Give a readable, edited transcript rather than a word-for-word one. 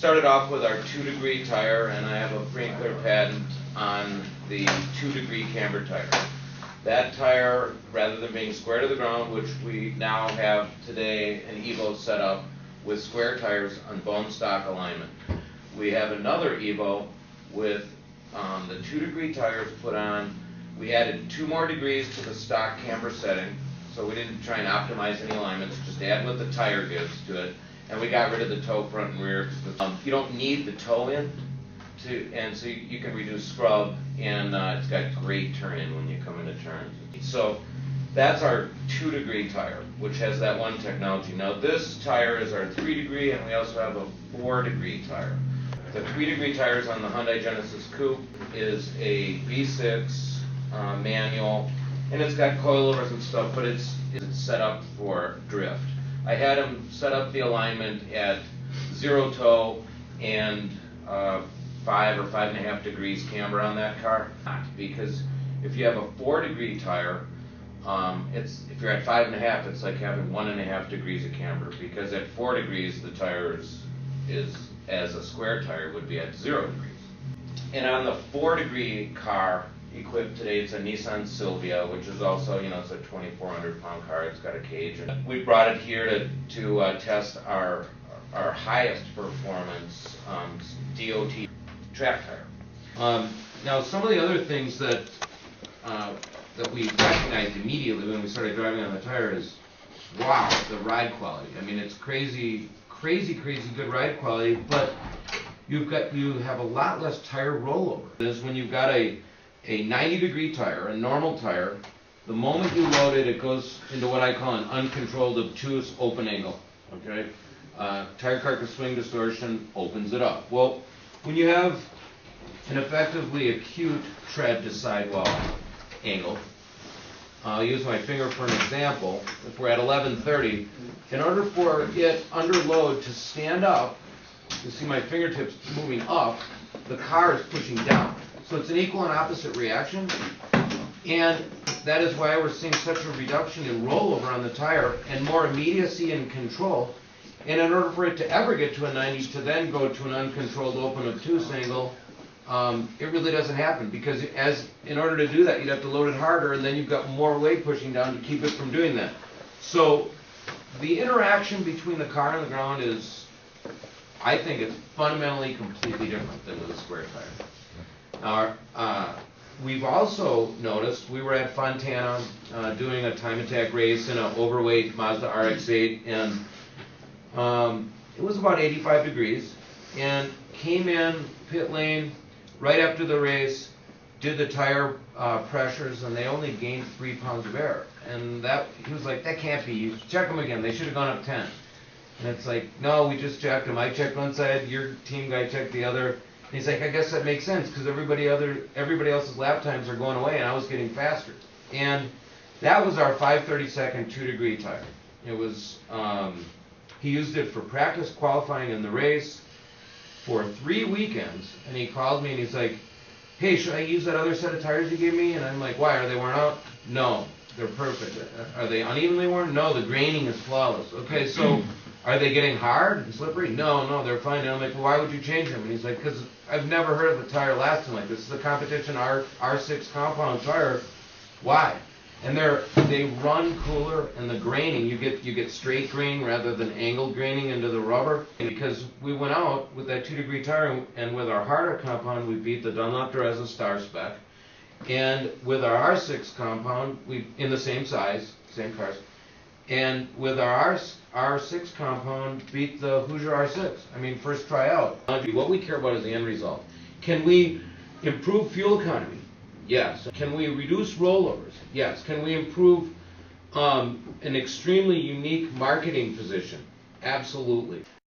started off with our 2-degree tire, and I have a free and clear patent on the 2-degree Camber tire. That tire, rather than being square to the ground, which we now have today an Evo set up with square tires on bone stock alignment. We have another Evo with the 2-degree tires put on. We added 2 more degrees to the stock camber setting, so we didn't try and optimize any alignments, just add what the tire gives to it. And we got rid of the toe front and rear. You don't need the toe in, and so you can reduce scrub, and it's got great turn in when you come into turns. So that's our 2-degree tire, which has that one technology. Now this tire is our 3-degree, and we also have a 4-degree tire. The 3-degree tires on the Hyundai Genesis Coupe is a V6 manual, and it's got coilovers and stuff, but it's set up for drift. I had them set up the alignment at 0 toe and 5 or 5.5 degrees camber on that car, because if you have a 4-degree tire, if you're at 5.5, it's like having 1.5 degrees of camber, because at 4 degrees the tire is as a square tire would be at 0 degrees. And on the 4-degree car equipped today, it's a Nissan Silvia, which is also, it's a 2,400 pound car. It's got a cage, and we brought it here to test our highest performance DOT track tire. Now, some of the other things that we recognized immediately when we started driving on the tire is, wow, the ride quality. I mean, it's crazy good ride quality, but you have a lot less tire rollover. This is when you've got a 90-degree tire, a normal tire. The moment you load it, it goes into what I call an uncontrolled obtuse open angle. Okay, tire carcass swing distortion opens it up. Well, when you have an effectively acute tread to sidewall angle, I'll use my finger for an example. If we're at 1130, in order for it under load to stand up, you see my fingertips moving up, the car is pushing down. So it's an equal and opposite reaction, and that is why we're seeing such a reduction in rollover on the tire and more immediacy and control. And in order for it to ever get to a 90 to then go to an uncontrolled open obtuse angle, it really doesn't happen, because in order to do that, you'd have to load it harder, and then you've got more weight pushing down to keep it from doing that. So the interaction between the car and the ground is, I think it's fundamentally completely different than with a square tire. Now, we've also noticed, we were at Fontana doing a time attack race in an overweight Mazda RX-8, and it was about 85 degrees, and came in pit lane right after the race, did the tire pressures, and they only gained 3 pounds of air. And he was like, that can't be, you check them again, they should have gone up 10. And it's like, no, we just checked them. I checked one side, your team guy checked the other. And he's like, I guess that makes sense, because everybody else's lap times are going away, and I was getting faster. And that was our 5/32 2-degree tire. It was, he used it for practice qualifying in the race for 3 weekends, and he called me and he's like, hey, should I use that other set of tires you gave me? And I'm like, why, are they worn out? No, they're perfect. Are they unevenly worn? No, the graining is flawless. Okay, so are they getting hard and slippery? No, they're fine. And I'm like, well, why would you change them? And he's like, because I've never heard of a tire lasting like this. This is a competition R6 compound tire. Why? And they run cooler, and the graining, you get straight grain rather than angled graining into the rubber. Because we went out with that 2-degree tire, and with our harder compound, we beat the Dunlop Dureza Star Spec. And with our R6 compound, in the same size, same cars, and with our R6 compound, beat the Hoosier R6. I mean, first try out. What we care about is the end result. Can we improve fuel economy? Yes. Can we reduce rollovers? Yes. Can we improve an extremely unique marketing position? Absolutely.